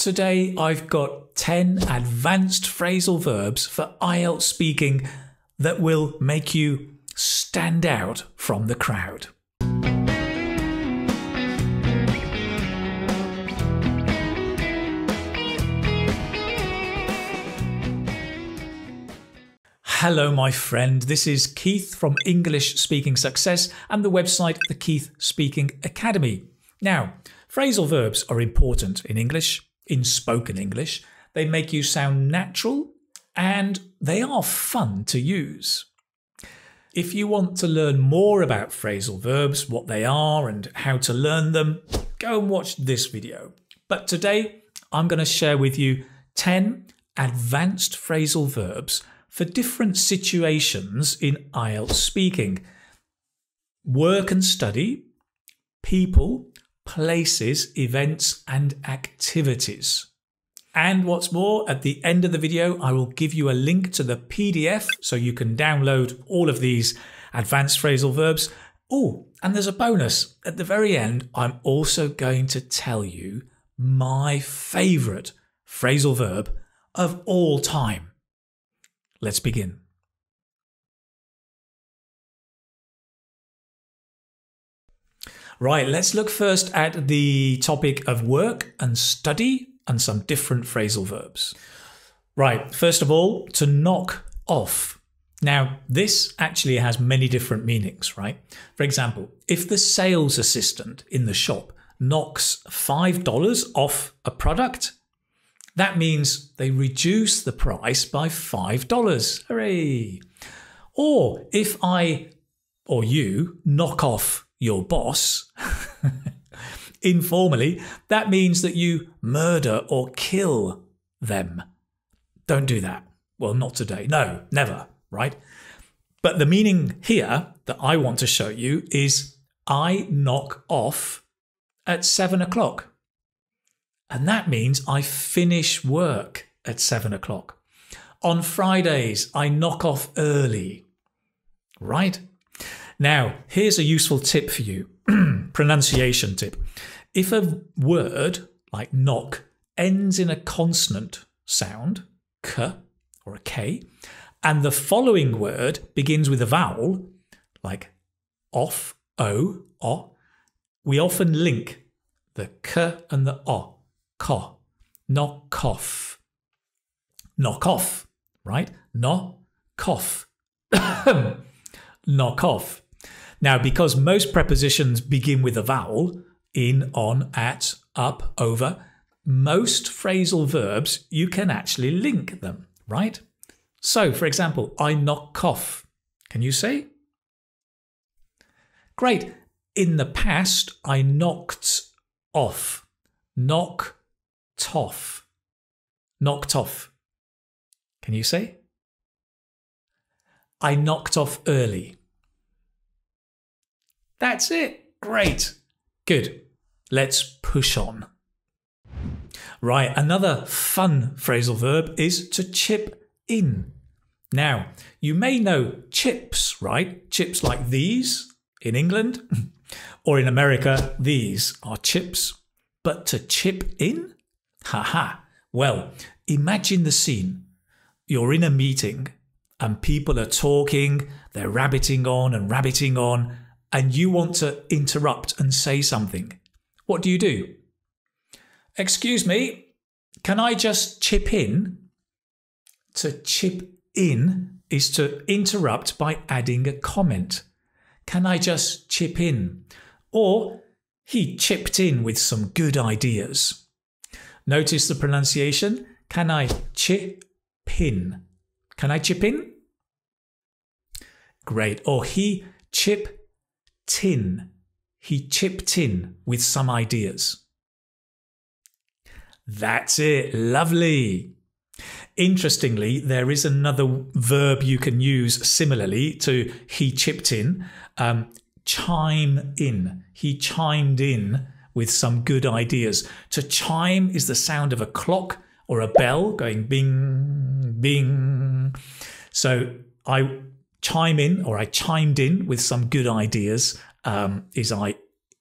Today I've got 10 advanced phrasal verbs for IELTS speaking that will make you stand out from the crowd. Hello my friend, this is Keith from English Speaking Success and the website The Keith Speaking Academy. Now, phrasal verbs are important in English, in spoken English. They make you sound natural and they are fun to use. If you want to learn more about phrasal verbs, what they are and how to learn them, go and watch this video. But today I'm going to share with you 10 advanced phrasal verbs for different situations in IELTS speaking. Work and study, people, places, events and activities. And what's more, at the end of the video, I will give you a link to the PDF so you can download all of these advanced phrasal verbs. Oh, and there's a bonus. At the very end, I'm also going to tell you my favourite phrasal verb of all time. Let's begin. Right, let's look first at the topic of work and study and some different phrasal verbs. Right, first of all, to knock off. Now, this actually has many different meanings, right? For example, if the sales assistant in the shop knocks $5 off a product, that means they reduce the price by $5. Hooray! Or if I or you knock off your boss, informally, that means that you murder or kill them. Don't do that. Well, not today. No, never, right? But the meaning here that I want to show you is I knock off at 7 o'clock. And that means I finish work at 7 o'clock. On Fridays, I knock off early. Right? Now, here's a useful tip for you. Pronunciation tip. If a word, like knock, ends in a consonant sound, k or a k, and the following word begins with a vowel, like off, o, we often link the k and the o. Ko, knock off. Knock off, right? Knock off. Knock off. Now, because most prepositions begin with a vowel, in, on, at, up, over, most phrasal verbs, you can actually link them, right? So, for example, I knock off. Can you say? Great. In the past, I knocked off. Knocked off. Knocked off. Can you say? I knocked off early. That's it. Great. Good. Let's push on. Right, another fun phrasal verb is to chip in. Now, you may know chips, right? Chips like these in England, or in America, these are chips. But to chip in? Haha. Well, imagine the scene. You're in a meeting and people are talking, they're rabbiting on, and you want to interrupt and say something. What do? Excuse me, can I just chip in? To chip in is to interrupt by adding a comment. Can I just chip in? Or he chipped in with some good ideas. Notice the pronunciation. Can I chip in? Can I chip in? Great. Or he chipped in. He chipped in with some ideas. That's it. Lovely. Interestingly, there is another verb you can use similarly to he chipped in. Chime in. He chimed in with some good ideas. To chime is the sound of a clock or a bell going bing, bing. So I chime in, or I chimed in with some good ideas, is I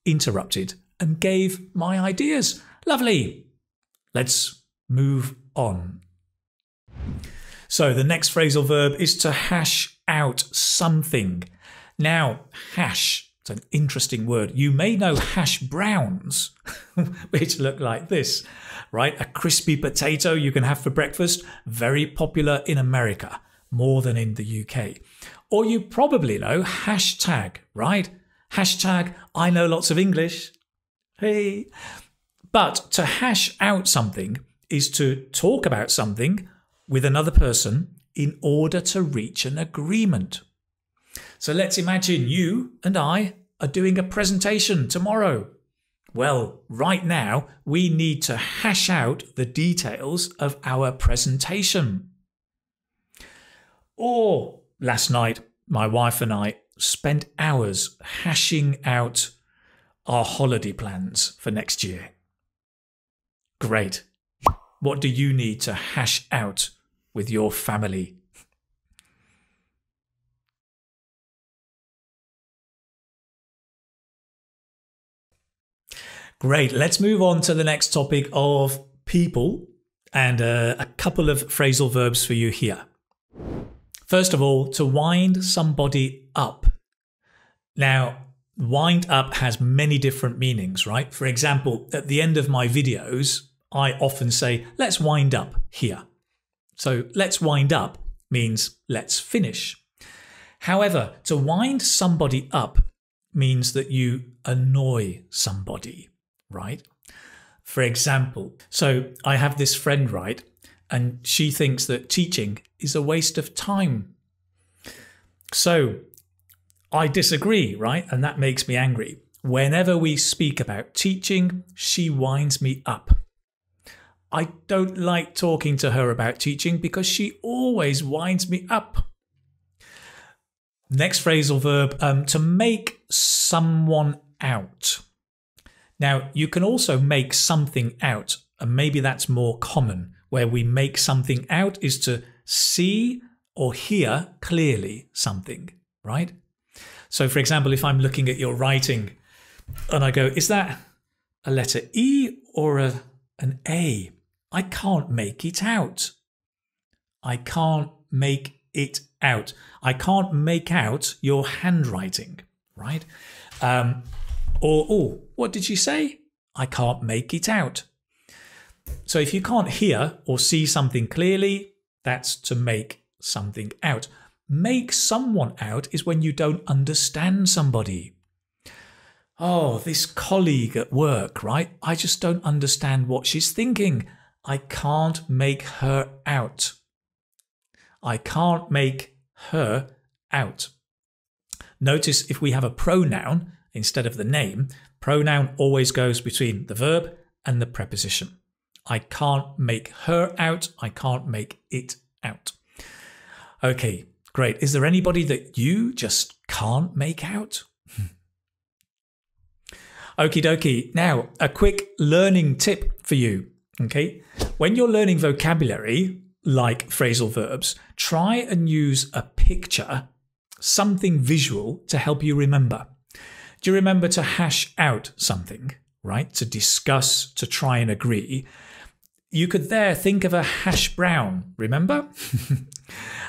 interrupted and gave my ideas. Lovely. let's move on. So the next phrasal verb is to hash out something. Now, hash, it's an interesting word. You may know hash browns, which look like this, right? A crispy potato you can have for breakfast, very popular in America, more than in the UK. Or you probably know hashtag, right? Hashtag, I know lots of English. Hey. But to hash out something is to talk about something with another person in order to reach an agreement. So let's imagine you and I are doing a presentation tomorrow. Well, right now we need to hash out the details of our presentation. Or last night, my wife and I spent hours hashing out our holiday plans for next year. Great. What do you need to hash out with your family? Great. Let's move on to the next topic of people and a couple of phrasal verbs for you here. First of all, to wind somebody up. Now, wind up has many different meanings, right? For example, at the end of my videos, I often say, let's wind up here. So let's wind up means let's finish. However, to wind somebody up means that you annoy somebody, right? For example, so I have this friend, right? And she thinks that teaching is a waste of time. So I disagree, right? And that makes me angry. Whenever we speak about teaching, she winds me up. I don't like talking to her about teaching because she always winds me up. Next phrasal verb, to make someone out. Now, you can also make something out, and maybe that's more common. Where we make something out is to see or hear clearly something, right? So, for example, if I'm looking at your writing and I go, is that a letter E or an A? I can't make it out. I can't make it out. I can't make out your handwriting, right? Or, what did you say? I can't make it out. So if you can't hear or see something clearly, that's to make something out. Make someone out is when you don't understand somebody. Oh, this colleague at work, right? I just don't understand what she's thinking. I can't make her out. I can't make her out. Notice if we have a pronoun instead of the name, pronoun always goes between the verb and the preposition. I can't make her out. I can't make it out. Okay, great. Is there anybody that you just can't make out? Okie dokie. Now, a quick learning tip for you. Okay, when you're learning vocabulary, like phrasal verbs, try and use a picture, something visual to help you remember. Do you remember to hash out something, right? To discuss, to try and agree. You could there think of a hash brown, remember?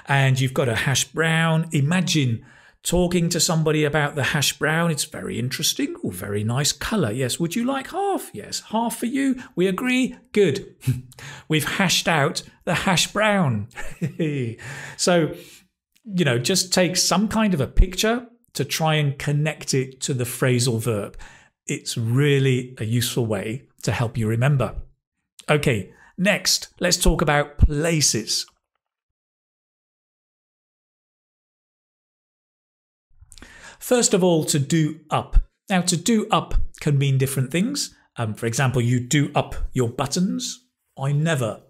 And you've got a hash brown. Imagine talking to somebody about the hash brown. It's very interesting. Oh, very nice colour. Yes. Would you like half? Yes. Half for you. We agree. Good. We've hashed out the hash brown. So, just take some kind of a picture to try and connect it to the phrasal verb. It's really a useful way to help you remember. Okay. Next, let's talk about places. First of all, to do up. Now, to do up can mean different things. For example, you do up your buttons. I never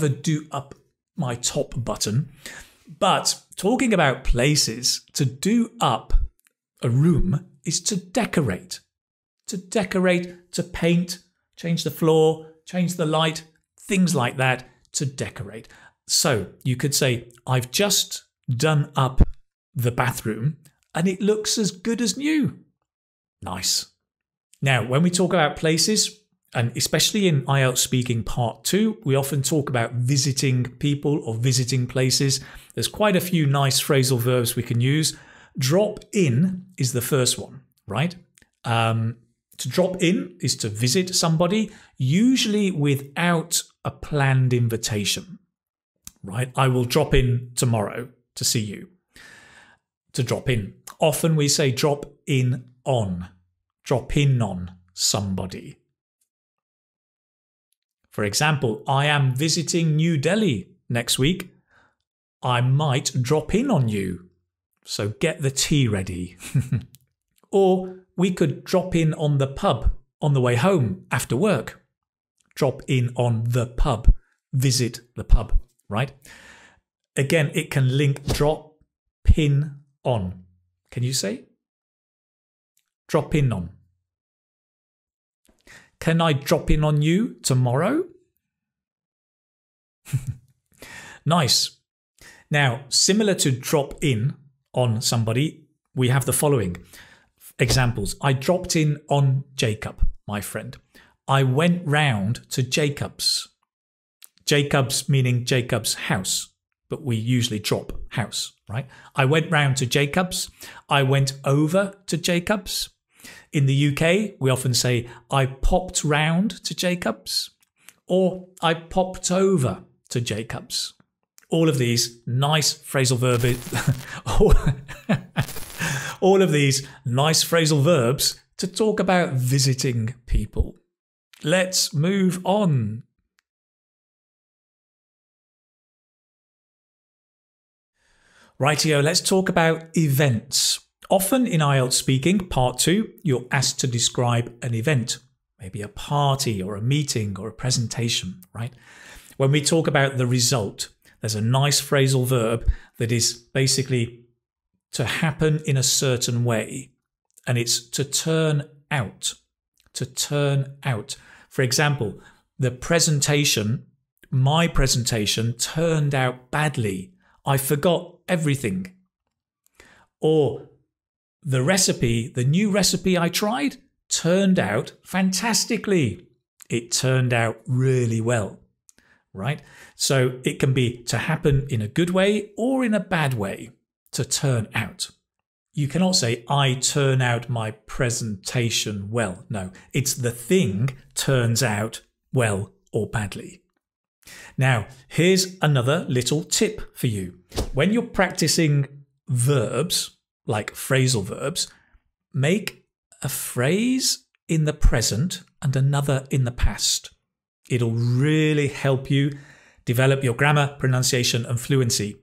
do up my top button. But talking about places, to do up a room is to decorate. To decorate, to paint, change the floor, change the light, things like that, to decorate. So you could say, I've just done up the bathroom and it looks as good as new. Nice. Now, when we talk about places, And especially in IELTS Speaking Part 2, we often talk about visiting people or visiting places. There's quite a few nice phrasal verbs we can use. Drop in is the first one, right? To drop in is to visit somebody, usually without a planned invitation, right? I will drop in tomorrow to see you. To drop in. Often we say drop in on somebody. For example, I am visiting New Delhi next week. I might drop in on you. So get the tea ready. Or we could drop in on the pub on the way home after work. Drop in on the pub. Visit the pub, right? Again, it can link drop in on. Can you say? Drop in on. Can I drop in on you tomorrow? Nice. Now, similar to drop in on somebody, we have the following examples. I dropped in on Jacob, my friend. I went round to Jacob's. Jacob's meaning Jacob's house, but we usually drop house, right? I went round to Jacob's. I went over to Jacob's. In the UK, we often say, I popped round to Jacob's, or I popped over to Jacob's. All of these nice phrasal verbs, all of these nice phrasal verbs to talk about visiting people. Let's move on. Rightio, let's talk about events. Often in IELTS Speaking Part 2, you're asked to describe an event, maybe a party or a meeting or a presentation, right? When we talk about the result, there's a nice phrasal verb that is basically to happen in a certain way, and it's to turn out, to turn out. For example, the presentation, my presentation turned out badly. I forgot everything. Or the recipe, the new recipe I tried, turned out fantastically. It turned out really well, right? So it can be to happen in a good way or in a bad way, to turn out. You cannot say, I turn out my presentation well. No, it's the thing turns out well or badly. Now, here's another little tip for you. When you're practicing verbs, like phrasal verbs, make a phrase in the present and another in the past. It'll really help you develop your grammar, pronunciation, and fluency.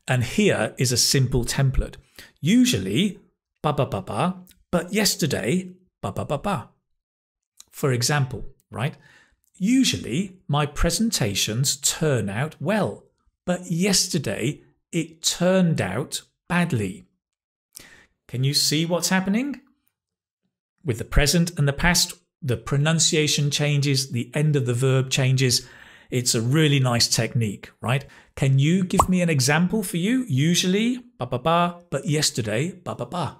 And here is a simple template. Usually, ba ba ba ba, but yesterday, ba ba ba ba. For example, right? Usually, my presentations turn out well, but yesterday it turned out badly. Can you see what's happening? With the present and the past, the pronunciation changes, the end of the verb changes. It's a really nice technique, right? Can you give me an example for you? Usually, ba ba ba, but yesterday, ba ba ba.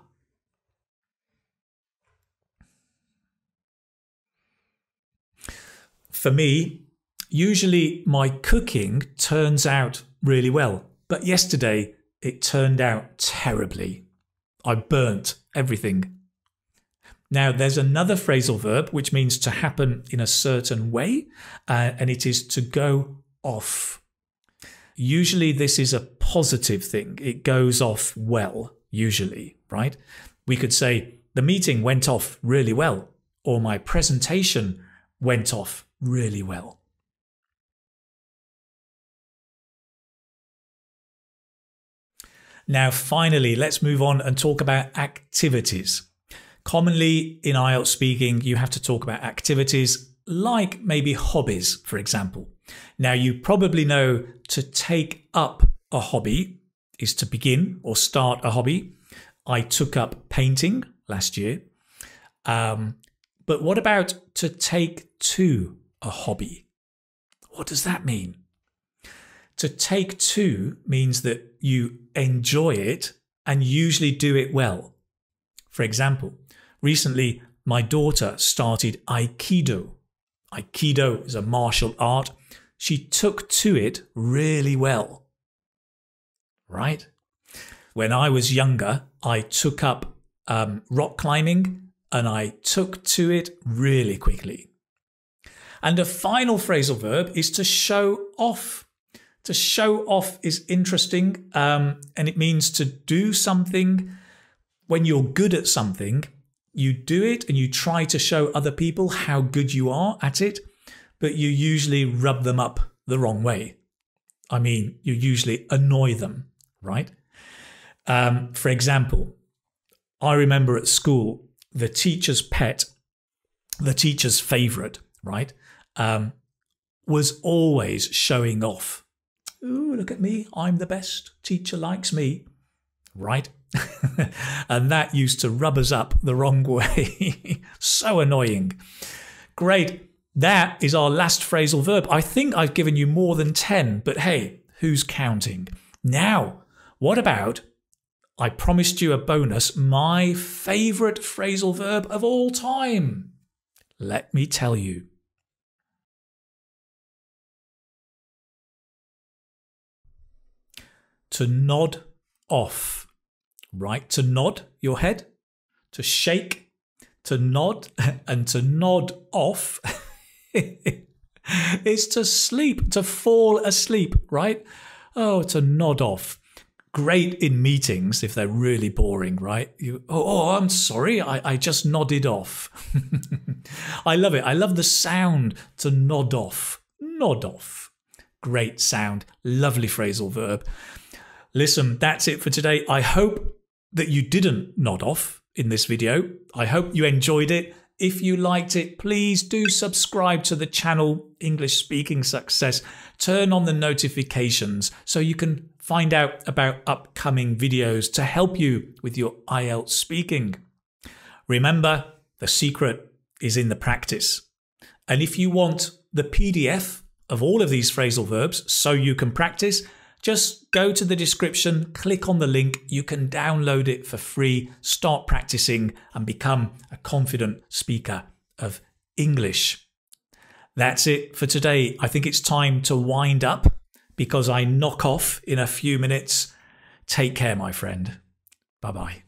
For me, usually my cooking turns out really well, but yesterday it turned out terribly. I burnt everything. Now, there's another phrasal verb which means to happen in a certain way, and it is to go off. Usually this is a positive thing. It goes off well, usually, right? We could say, the meeting went off really well, or my presentation went off really well. Now, finally, let's move on and talk about activities. Commonly in IELTS speaking, you have to talk about activities like maybe hobbies, for example. Now, you probably know to take up a hobby is to begin or start a hobby. I took up painting last year. But what about to take to a hobby? What does that mean? To take to means that you enjoy it and usually do it well. For example, recently my daughter started Aikido. Aikido is a martial art. She took to it really well. Right? When I was younger, I took up rock climbing and I took to it really quickly. And a final phrasal verb is to show off. To show off is interesting, and it means to do something. When you're good at something, you do it and you try to show other people how good you are at it, but you usually rub them up the wrong way. I mean, you usually annoy them, right? For example, I remember at school, the teacher's pet, the teacher's favourite, right, was always showing off. Ooh, look at me, I'm the best, teacher likes me, right? And that used to rub us up the wrong way. So annoying. Great. That is our last phrasal verb. I think I've given you more than 10, but hey, who's counting? Now, what about, I promised you a bonus, my favourite phrasal verb of all time. Let me tell you. To nod off. Right? To nod your head, to shake, to nod, and to nod off is to sleep, to fall asleep, right? Oh, to nod off. Great in meetings if they're really boring, right? I'm sorry, I just nodded off. I love it. I love the sound to nod off. Nod off. Great sound. Lovely phrasal verb. Listen, that's it for today. I hope that you didn't nod off in this video. I hope you enjoyed it. If you liked it, please do subscribe to the channel English Speaking Success. Turn on the notifications so you can find out about upcoming videos to help you with your IELTS speaking. Remember, the secret is in the practice. And if you want the PDF of all of these phrasal verbs so you can practice, just go to the description, click on the link, you can download it for free, start practicing and become a confident speaker of English. That's it for today. I think it's time to wind up because I knock off in a few minutes. Take care, my friend. Bye-bye.